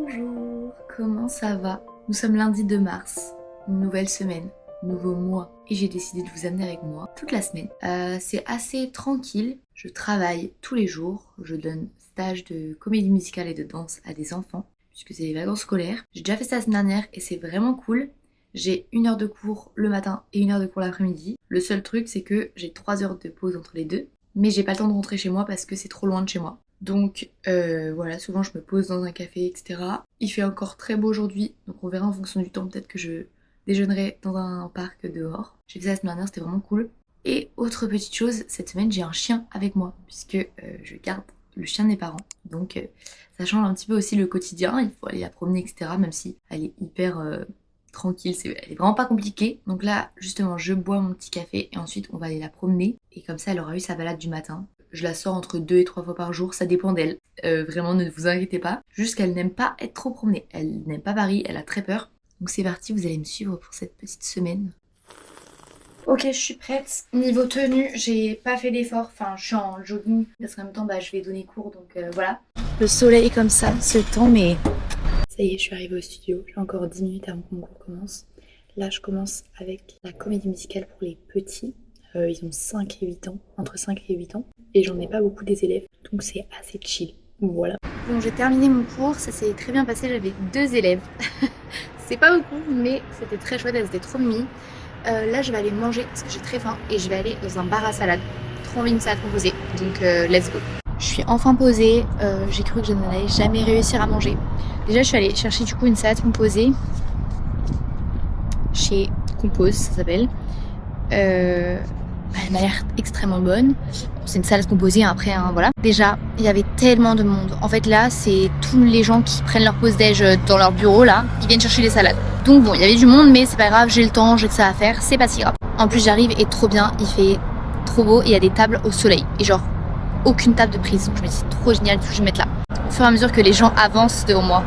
Bonjour, comment ça va? Nous sommes lundi 2 mars, une nouvelle semaine, nouveau mois, et j'ai décidé de vous amener avec moi toute la semaine. C'est assez tranquille, je travaille tous les jours, je donne stage de comédie musicale et de danse à des enfants, puisque c'est les vacances scolaires. J'ai déjà fait ça la semaine dernière et c'est vraiment cool. J'ai 1 heure de cours le matin et 1 heure de cours l'après-midi. Le seul truc c'est que j'ai 3 heures de pause entre les deux, mais j'ai pas le temps de rentrer chez moi parce que c'est trop loin de chez moi. Donc voilà, souvent je me pose dans un café, etc. Il fait encore très beau aujourd'hui, donc on verra en fonction du temps, peut-être que je déjeunerai dans un parc dehors. J'ai fait ça la semaine dernière, c'était vraiment cool. Et autre petite chose, cette semaine j'ai un chien avec moi, puisque je garde le chien de mes parents. Donc ça change un petit peu aussi le quotidien, il faut aller la promener, etc. Même si elle est hyper tranquille, elle est vraiment pas compliquée. Donc là, justement, je bois mon petit café et ensuite on va aller la promener. Et comme ça, elle aura eu sa balade du matin. Je la sors entre 2 et 3 fois par jour, ça dépend d'elle. Vraiment, ne vous inquiétez pas. Juste qu'elle n'aime pas être trop promenée. Elle n'aime pas Paris, elle a très peur. Donc c'est parti, vous allez me suivre pour cette petite semaine. Ok, je suis prête. Niveau tenue, j'ai pas fait d'effort. Enfin, je suis en jogging. Parce qu'en même temps, je vais donner cours, donc voilà. Le soleil comme ça, ce temps, mais... Ça y est, je suis arrivée au studio. J'ai encore 10 minutes avant que mon cours commence. Là, je commence avec la comédie musicale pour les petits. Ils ont 5 et 8 ans, entre 5 et 8 ans. Et j'en ai pas beaucoup des élèves, donc c'est assez chill. Voilà. Bon, j'ai terminé mon cours, ça s'est très bien passé, j'avais 2 élèves. C'est pas beaucoup, mais c'était très chouette, elles étaient trop mimi. Là, je vais aller manger parce que j'ai très faim et je vais aller dans un bar à salade. Trop envie de salade composée, donc let's go. Je suis enfin posée, j'ai cru que je n'allais jamais réussir à manger. Déjà, je suis allée chercher du coup une salade composée chez Compose, ça s'appelle. Elle m'a l'air extrêmement bonne. C'est une salade composée après, hein, voilà. Déjà, il y avait tellement de monde. En fait, là, c'est tous les gens qui prennent leur pause déj dans leur bureau, là, ils viennent chercher les salades. Donc bon, il y avait du monde, mais c'est pas grave, j'ai le temps, j'ai que ça à faire, c'est pas si grave. En plus, j'arrive et trop bien, il fait trop beau et il y a des tables au soleil. Et genre, aucune table de prise. Donc je me dis, c'est trop génial, il faut que je mette là. Au fur et à mesure que les gens avancent devant moi,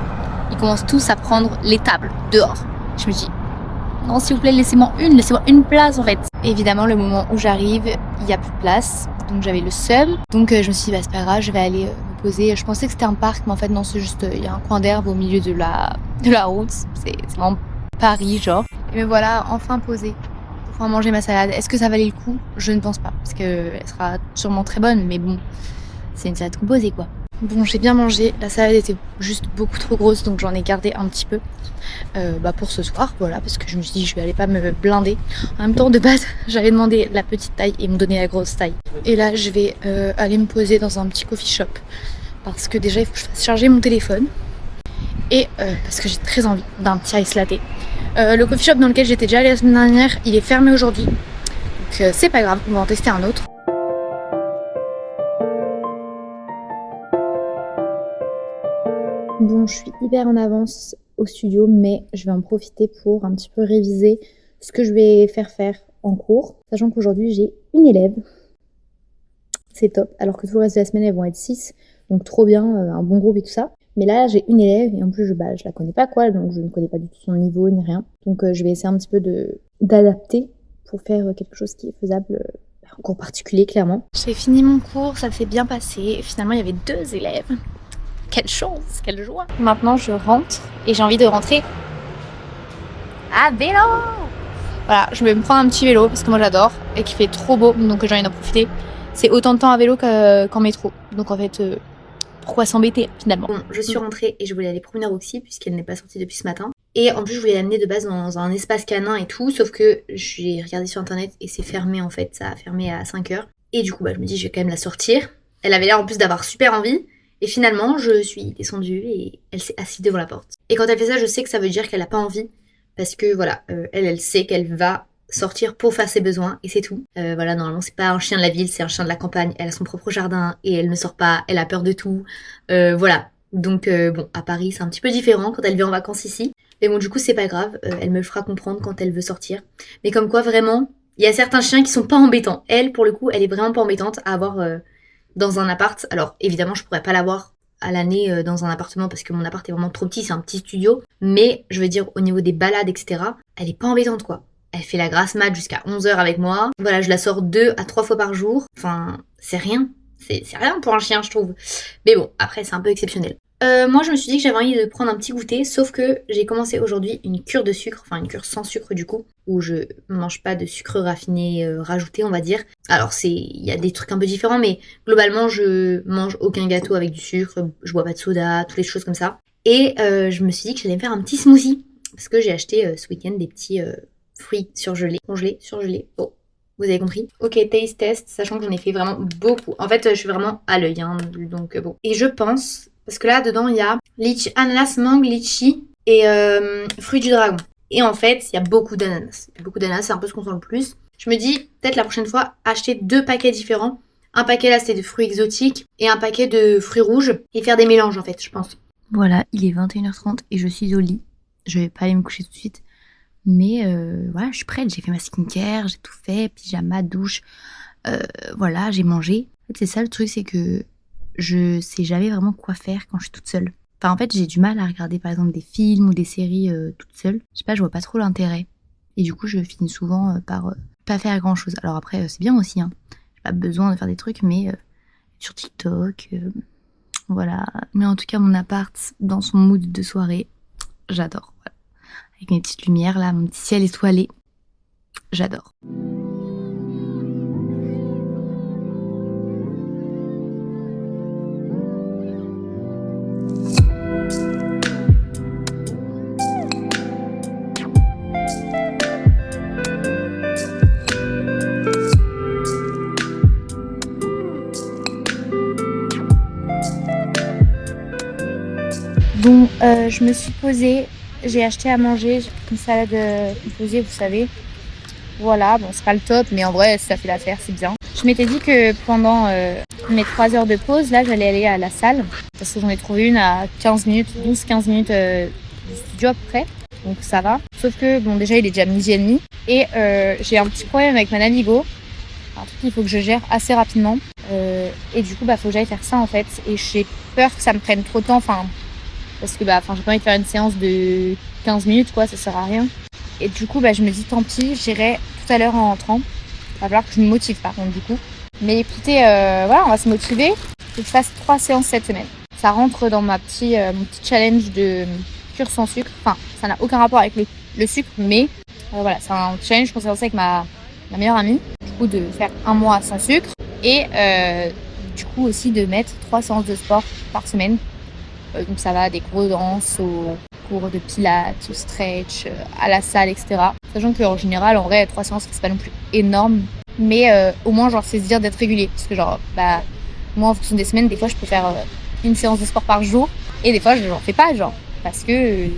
ils commencent tous à prendre les tables dehors. Je me dis, non, s'il vous plaît, laissez-moi une place en fait. Évidemment, le moment où j'arrive, il n'y a plus de place. Donc j'avais le seum. Donc je me suis dit, c'est pas grave, je vais aller me poser. Je pensais que c'était un parc, mais en fait, non, c'est juste, il y a un coin d'herbe au milieu de la route. C'est vraiment Paris, genre. Et me voilà, enfin posée pour pouvoir manger ma salade. Est-ce que ça valait le coup? Je ne pense pas, parce qu'elle sera sûrement très bonne, mais bon, c'est une salade composée, quoi. Bon, j'ai bien mangé, la salade était juste beaucoup trop grosse, donc j'en ai gardé un petit peu pour ce soir, voilà, parce que je me suis dit je vais aller pas me blinder. En même temps, de base, j'avais demandé la petite taille et ils m'ont donné la grosse taille. Et là, je vais aller me poser dans un petit coffee shop, parce que déjà, il faut que je fasse charger mon téléphone, et parce que j'ai très envie d'un petit ice latte. Le coffee shop dans lequel j'étais déjà allée la semaine dernière, il est fermé aujourd'hui, donc c'est pas grave, on va en tester un autre. Bon, je suis hyper en avance au studio, mais je vais en profiter pour un petit peu réviser ce que je vais faire en cours. Sachant qu'aujourd'hui, j'ai une élève. C'est top, alors que tout le reste de la semaine, elles vont être 6. Donc trop bien, un bon groupe et tout ça. Mais là, j'ai une élève et en plus, je la connais pas quoi, donc je ne connais pas du tout son niveau ni rien. Donc je vais essayer un petit peu d'adapter pour faire quelque chose qui est faisable. En cours particulier, clairement. J'ai fini mon cours, ça s'est bien passé. Et finalement, il y avait 2 élèves. Quelle chance, quelle joie. Maintenant, je rentre et j'ai envie de rentrer à vélo. Voilà, je vais me prendre un petit vélo parce que moi j'adore et qu'il fait trop beau, donc j'ai envie d'en profiter. C'est autant de temps à vélo qu'en métro. Donc en fait, pourquoi s'embêter finalement? Bon, je suis rentrée et je voulais aller promener Roxy puisqu'elle n'est pas sortie depuis ce matin. Et en plus, je voulais l'amener de base dans un espace canin et tout, sauf que j'ai regardé sur internet et c'est fermé en fait, ça a fermé à 5h. Et du coup, je me dis, je vais quand même la sortir. Elle avait l'air en plus d'avoir super envie. Et finalement, je suis descendue et elle s'est assise devant la porte. Et quand elle fait ça, je sais que ça veut dire qu'elle a pas envie. Parce que voilà, elle sait qu'elle va sortir pour faire ses besoins et c'est tout. Voilà, normalement, c'est pas un chien de la ville, c'est un chien de la campagne. Elle a son propre jardin et elle ne sort pas, elle a peur de tout. Voilà. Donc bon, à Paris, c'est un petit peu différent quand elle vient en vacances ici. Mais bon, du coup, c'est pas grave. Elle me le fera comprendre quand elle veut sortir. Mais comme quoi, vraiment, il y a certains chiens qui sont pas embêtants. Elle, pour le coup, elle est vraiment pas embêtante à avoir... dans un appart. Alors évidemment je pourrais pas l'avoir à l'année dans un appartement parce que mon appart est vraiment trop petit, c'est un petit studio, mais je veux dire au niveau des balades etc, elle est pas embêtante quoi. Elle fait la grasse mat jusqu'à 11h avec moi, voilà, je la sors 2 à 3 fois par jour, enfin c'est rien, c'est rien pour un chien je trouve, mais bon après c'est un peu exceptionnel. Moi je me suis dit que j'avais envie de prendre un petit goûter, sauf que j'ai commencé aujourd'hui une cure de sucre, enfin une cure sans sucre du coup, où je mange pas de sucre raffiné rajouté on va dire. Alors il y a des trucs un peu différents, mais globalement je mange aucun gâteau avec du sucre, je bois pas de soda, toutes les choses comme ça. Et je me suis dit que j'allais me faire un petit smoothie, parce que j'ai acheté ce week-end des petits fruits surgelés, congelés, surgelés. Oh, vous avez compris? Ok, taste test, sachant que j'en ai fait vraiment beaucoup. En fait, je suis vraiment à l'œil, hein, donc bon. Et je pense, parce que là, dedans, il y a litchi, ananas, mangue, litchi et fruits du dragon. Et en fait, il y a beaucoup d'ananas. Beaucoup d'ananas, c'est un peu ce qu'on sent le plus. Je me dis, peut-être la prochaine fois, acheter 2 paquets différents. Un paquet là, c'était de fruits exotiques et un paquet de fruits rouges. Et faire des mélanges, en fait, je pense. Voilà, il est 21h30 et je suis au lit. Je vais pas aller me coucher tout de suite. Mais voilà, je suis prête, j'ai fait ma skincare, j'ai tout fait, pyjama, douche, voilà, j'ai mangé. En fait, c'est ça le truc, c'est que je sais jamais vraiment quoi faire quand je suis toute seule. Enfin, en fait, j'ai du mal à regarder par exemple des films ou des séries toute seule. Je sais pas, je vois pas trop l'intérêt. Et du coup, je finis souvent par pas faire grand chose. Alors après, c'est bien aussi, hein. J'ai pas besoin de faire des trucs, mais sur TikTok, voilà. Mais en tout cas, mon appart, dans son mood de soirée, j'adore. Voilà. Avec mes petites lumières là, mon petit ciel étoilé. J'adore. Bon, je me suis posée, j'ai acheté à manger, j'ai pris une salade composée, vous savez. Voilà, bon, c'est pas le top, mais en vrai, ça fait l'affaire, c'est bien. Je m'étais dit que pendant mes 3 heures de pause, là, j'allais aller à la salle, parce que j'en ai trouvé une à 15 minutes, 12-15 minutes du studio à peu près, donc ça va. Sauf que, bon, déjà, il est déjà 12h30, et j'ai un petit problème avec ma Navigo, un truc qu'il faut que je gère assez rapidement, et du coup, faut que j'aille faire ça, en fait, et j'ai peur que ça me prenne trop de temps, parce que j'ai pas envie de faire une séance de 15 minutes, quoi, ça sert à rien. Et du coup, je me dis tant pis, j'irai tout à l'heure en rentrant. Il va falloir que je me motive par contre du coup. Mais écoutez, voilà, on va se motiver. Il faut que je fasse 3 séances cette semaine. Ça rentre dans mon petit challenge de cure sans sucre. Enfin, ça n'a aucun rapport avec le sucre, mais voilà, c'est un challenge qu'on s'est lancé avec ma meilleure amie. Du coup, de faire 1 mois sans sucre. Et du coup aussi de mettre 3 séances de sport par semaine. Donc ça va des cours de danse aux cours de pilates, au stretch, à la salle, etc. Sachant qu'en général, en vrai, 3 séances, c'est pas non plus énorme. Mais au moins, c'est se dire d'être régulier. Parce que moi, en fonction des semaines, des fois, je peux faire une séance de sport par jour. Et des fois, je n'en fais pas, parce que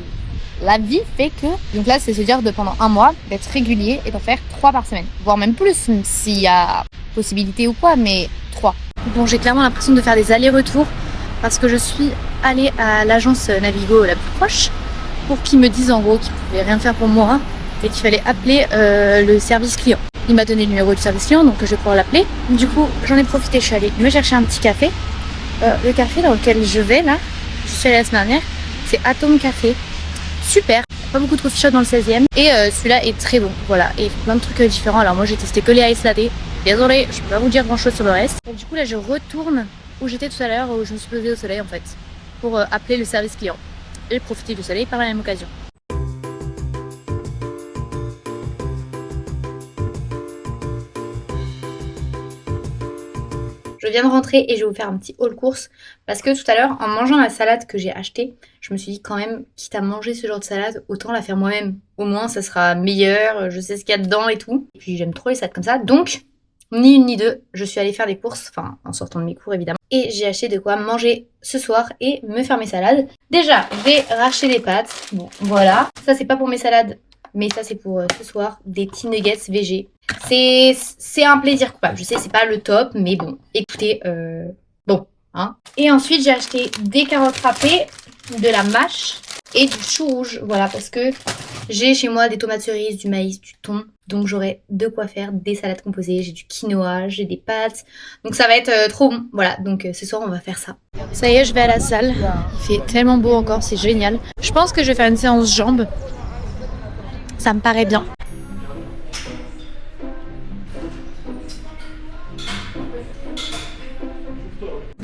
la vie fait que... Donc là, c'est se dire pendant 1 mois, d'être régulier et d'en faire 3 par semaine. Voire même plus, s'il y a possibilité ou quoi, mais 3. Bon, j'ai clairement l'impression de faire des allers-retours parce que je suis allée à l'agence Navigo la plus proche pour qu'ils me disent en gros qu'ils pouvaient rien faire pour moi et qu'il fallait appeler le service client. Il m'a donné le numéro du service client, donc je vais pouvoir l'appeler. Du coup, j'en ai profité, je suis allée me chercher un petit café. Le café dans lequel je vais là, je suis allée la semaine dernière, c'est Atom Café. Super, pas beaucoup de coffee shop dans le 16e et celui-là est très bon, voilà, et plein de trucs différents. Alors moi j'ai testé que les ice latte, désolée, je peux pas vous dire grand chose sur le reste. Et du coup là je retourne où j'étais tout à l'heure, où je me suis posée au soleil en fait, pour appeler le service client et profiter du soleil par la même occasion. Je viens de rentrer et je vais vous faire un petit haul course parce que tout à l'heure, en mangeant la salade que j'ai achetée, je me suis dit quand même, quitte à manger ce genre de salade, autant la faire moi-même. Au moins, ça sera meilleur, je sais ce qu'il y a dedans et tout. Et puis j'aime trop les salades comme ça, donc ni une ni deux, je suis allée faire des courses, enfin en sortant de mes cours évidemment. Et j'ai acheté de quoi manger ce soir et me faire mes salades. Déjà, j'ai racheté des pâtes, bon voilà. Ça c'est pas pour mes salades, mais ça c'est pour ce soir, des petits nuggets végé. C'est un plaisir coupable. Je sais, c'est pas le top, mais bon, écoutez, bon, hein. Et ensuite, j'ai acheté des carottes râpées, de la mâche et du chou rouge. Voilà, parce que j'ai chez moi des tomates cerises, du maïs, du thon. Donc, j'aurai de quoi faire des salades composées. J'ai du quinoa, j'ai des pâtes. Donc, ça va être trop bon. Voilà, donc ce soir, on va faire ça. Ça y est, je vais à la salle. Il fait tellement beau encore, c'est génial. Je pense que je vais faire une séance jambes. Ça me paraît bien.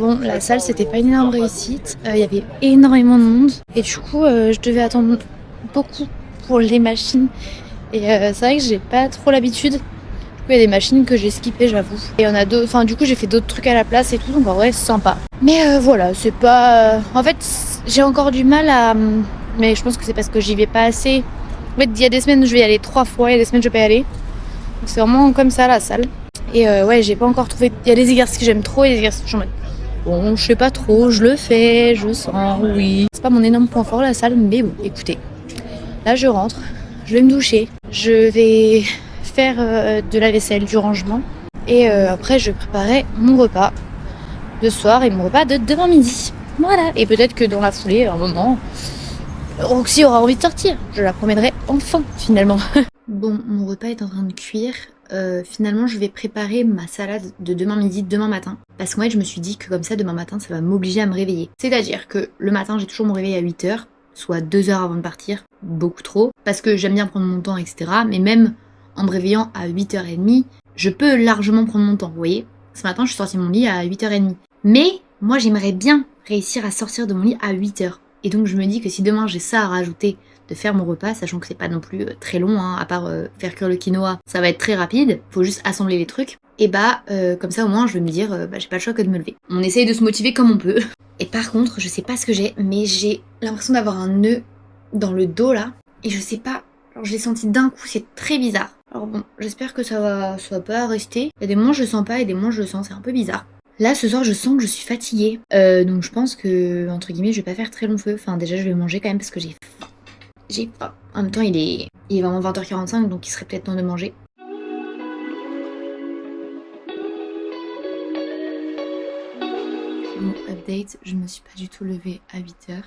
Bon, la salle, c'était pas une énorme réussite. Il y avait énormément de monde. Et du coup, je devais attendre beaucoup pour les machines. Et c'est vrai que j'ai pas trop l'habitude. Du coup, il y a des machines que j'ai skippées, j'avoue. Et on a d'autres. Enfin, du coup, j'ai fait d'autres trucs à la place et tout. Donc en vrai, c'est sympa. Mais voilà, c'est pas. En fait, j'ai encore du mal à. Mais je pense que c'est parce que j'y vais pas assez. En fait, il y a des semaines, je vais y aller 3 fois. Il y a des semaines, je vais pas y aller. Donc c'est vraiment comme ça, la salle. Et ouais, j'ai pas encore trouvé. Il y a des exercices que j'aime trop et des exercices que je suis en mode. Bon, je sais pas trop, je le fais, je sens, oui. C'est pas mon énorme point fort, la salle, mais bon, écoutez. Là, je rentre, je vais me doucher, je vais faire de la vaisselle, du rangement. Et après, je préparerai mon repas de soir et mon repas de demain midi. Voilà. Et peut-être que dans la foulée, à un moment, Roxy aura envie de sortir. Je la promènerai enfin, finalement. Bon, mon repas est en train de cuire. Finalement, je vais préparer ma salade de demain midi, demain matin. Parce qu'en fait, je me suis dit que comme ça, demain matin, ça va m'obliger à me réveiller. C'est-à-dire que le matin, j'ai toujours mon réveil à 8h, soit 2 heures avant de partir, beaucoup trop. Parce que j'aime bien prendre mon temps, etc. Mais même en me réveillant à 8h30, je peux largement prendre mon temps, vous voyez. Ce matin, je suis sortie de mon lit à 8h30. Mais moi, j'aimerais bien réussir à sortir de mon lit à 8h. Et donc, je me dis que si demain, j'ai ça à rajouter, de faire mon repas, sachant que c'est pas non plus très long, hein, à part faire cuire le quinoa, ça va être très rapide, faut juste assembler les trucs. Et comme ça au moins je vais me dire, j'ai pas le choix que de me lever. On essaye de se motiver comme on peut. Et par contre, je sais pas ce que j'ai, mais j'ai l'impression d'avoir un nœud dans le dos là, et je sais pas, genre je l'ai senti d'un coup, c'est très bizarre. Alors bon, j'espère que ça va pas rester. Il y a des moments je le sens pas et des moments je le sens, c'est un peu bizarre. Là, ce soir, je sens que je suis fatiguée. Donc je pense que, entre guillemets, je vais pas faire très long feu. Enfin, déjà, je vais manger quand même parce que j'ai faim. J'ai faim. En même temps, il est vraiment 20h45, donc il serait peut-être temps de manger. Bon, update, je ne me suis pas du tout levée à 8h.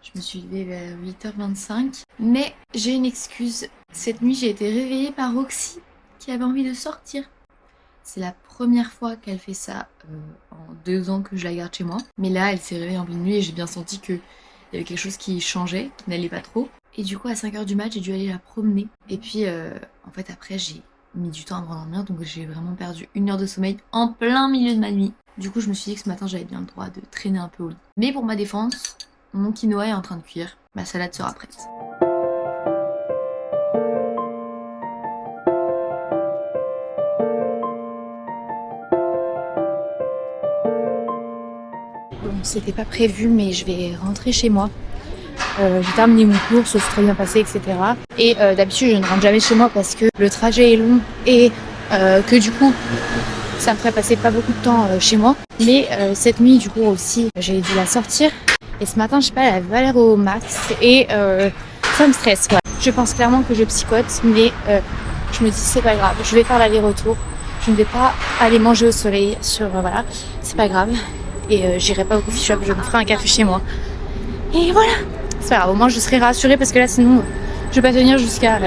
Je me suis levée vers 8h25. Mais j'ai une excuse. Cette nuit, j'ai été réveillée par Roxy, qui avait envie de sortir. C'est la première fois qu'elle fait ça en 2 ans que je la garde chez moi. Mais là, elle s'est réveillée en pleine nuit et j'ai bien senti qu'il y avait quelque chose qui changeait, qui n'allait pas trop. Et du coup, à 5h du mat, j'ai dû aller la promener. Et puis, en fait, après, j'ai mis du temps à me rendormir. Donc, j'ai vraiment perdu 1 heure de sommeil en plein milieu de ma nuit. Du coup, je me suis dit que ce matin, j'avais bien le droit de traîner un peu au lit. Mais pour ma défense, mon quinoa est en train de cuire. Ma salade sera prête. Bon, c'était pas prévu, mais je vais rentrer chez moi. J'ai terminé mon cours, ça s'est très bien passé, etc. Et d'habitude, je ne rentre jamais chez moi parce que le trajet est long et que du coup, ça me ferait passer pas beaucoup de temps chez moi. Mais cette nuit, du coup, aussi, j'ai dû la sortir. Et ce matin, je sais pas, elle avait l'air au max et ça me stresse, quoi. Je pense clairement que je psychote, mais je me dis, c'est pas grave, je vais faire l'aller-retour. Je ne vais pas aller manger au soleil voilà, c'est pas grave. Et j'irai pas au coffee shop, je me ferai un café chez moi. Et voilà. C'est pas grave, au moins je serai rassurée parce que là sinon je vais pas tenir jusqu'à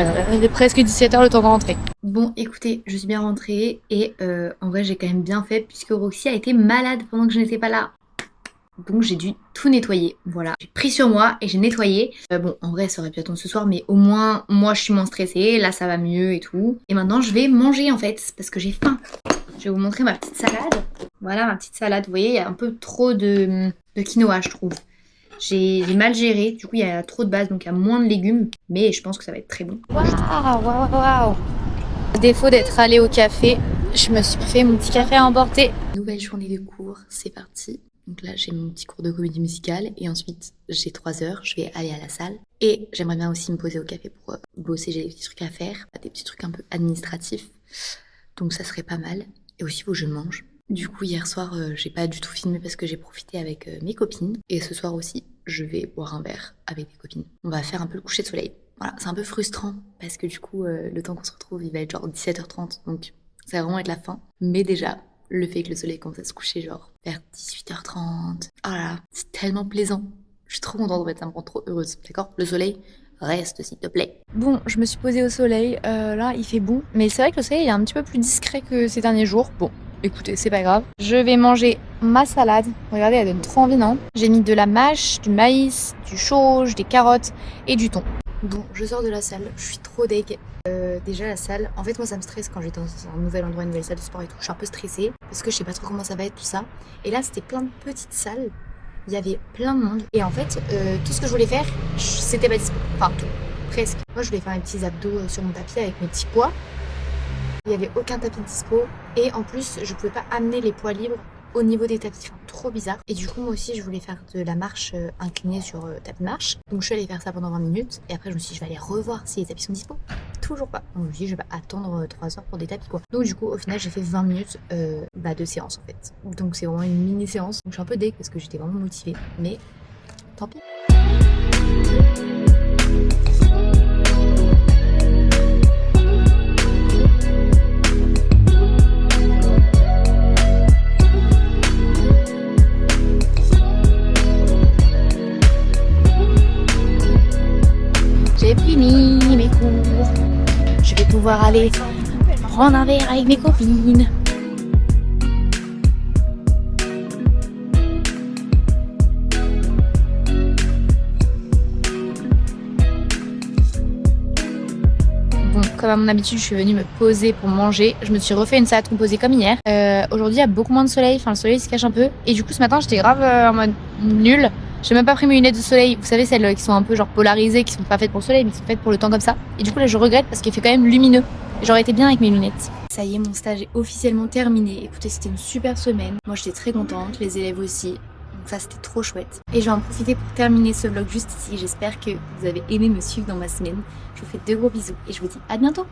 presque 17h le temps de rentrer. Bon écoutez, je suis bien rentrée et en vrai j'ai quand même bien fait puisque Roxy a été malade pendant que je n'étais pas là. Donc j'ai dû tout nettoyer, voilà. J'ai pris sur moi et j'ai nettoyé. Bon en vrai ça aurait pu attendre ce soir mais au moins moi je suis moins stressée, là ça va mieux et tout. Et maintenant je vais manger en fait parce que j'ai faim. Je vais vous montrer ma petite salade. Voilà ma petite salade, vous voyez il y a un peu trop de quinoa je trouve. J'ai mal géré, du coup il y a trop de base donc il y a moins de légumes, mais je pense que ça va être très bon. Waouh. Défaut d'être allée au café, je me suis fait mon petit café à emporter. Nouvelle journée de cours, c'est parti. Donc là j'ai mon petit cours de comédie musicale et ensuite j'ai 3 heures, je vais aller à la salle. Et j'aimerais bien aussi me poser au café pour bosser, j'ai des petits trucs à faire, des petits trucs un peu administratifs. Donc ça serait pas mal. Et aussi il faut que je mange. Du coup, hier soir, j'ai pas du tout filmé parce que j'ai profité avec mes copines. Et ce soir aussi, je vais boire un verre avec mes copines. On va faire un peu le coucher de soleil. Voilà, c'est un peu frustrant parce que du coup, le temps qu'on se retrouve, il va être genre 17h30. Donc, ça va vraiment être la fin. Mais déjà, le fait que le soleil commence à se coucher genre vers 18h30. Oh là là, c'est tellement plaisant. Je suis trop contente, en fait, ça me rend trop heureuse. D'accord ? Le soleil, reste s'il te plaît. Bon, je me suis posée au soleil. Là, il fait beau. Mais c'est vrai que le soleil est un petit peu plus discret que ces derniers jours. Bon. Écoutez, c'est pas grave. Je vais manger ma salade. Regardez, elle donne trop envie, non ? J'ai mis de la mâche, du maïs, du sauge, des carottes et du thon. Bon, je sors de la salle. Je suis trop deg. Déjà la salle, en fait moi ça me stresse quand j'étais dans un nouvel endroit, une nouvelle salle de sport et tout. Je suis un peu stressée parce que je sais pas trop comment ça va être tout ça. Et là c'était plein de petites salles, il y avait plein de monde. Et en fait tout ce que je voulais faire, c'était pas dispo. Enfin tout, presque. Moi je voulais faire mes petits abdos sur mon tapis avec mes petits poids. Il y avait aucun tapis de dispo. Et en plus je pouvais pas amener les poids libres au niveau des tapis, enfin trop bizarre. Et du coup moi aussi je voulais faire de la marche inclinée sur tapis de marche. Donc je suis allée faire ça pendant 20 minutes et après je me suis dit je vais aller revoir si les tapis sont dispo. Toujours pas. Donc je me suis dit je vais pas attendre 3 heures pour des tapis quoi. Donc du coup au final j'ai fait 20 minutes de séance en fait. Donc c'est vraiment une mini séance. Donc je suis un peu dégue parce que j'étais vraiment motivée. Mais tant pis. J'ai fini mes cours. Je vais pouvoir aller prendre un verre avec mes copines. Bon, comme à mon habitude, je suis venue me poser pour manger. Je me suis refait une salade composée comme hier. Aujourd'hui, il y a beaucoup moins de soleil. Enfin, le soleil se cache un peu. Et du coup, ce matin, j'étais grave en mode nulle. J'ai même pas pris mes lunettes de soleil, vous savez, celles qui sont un peu genre polarisées, qui sont pas faites pour le soleil, mais qui sont faites pour le temps comme ça. Et du coup là je regrette parce qu'il fait quand même lumineux. J'aurais été bien avec mes lunettes. Ça y est, mon stage est officiellement terminé. Écoutez, c'était une super semaine. Moi j'étais très contente, les élèves aussi. Donc ça c'était trop chouette. Et je vais en profiter pour terminer ce vlog juste ici. J'espère que vous avez aimé me suivre dans ma semaine. Je vous fais de gros bisous et je vous dis à bientôt.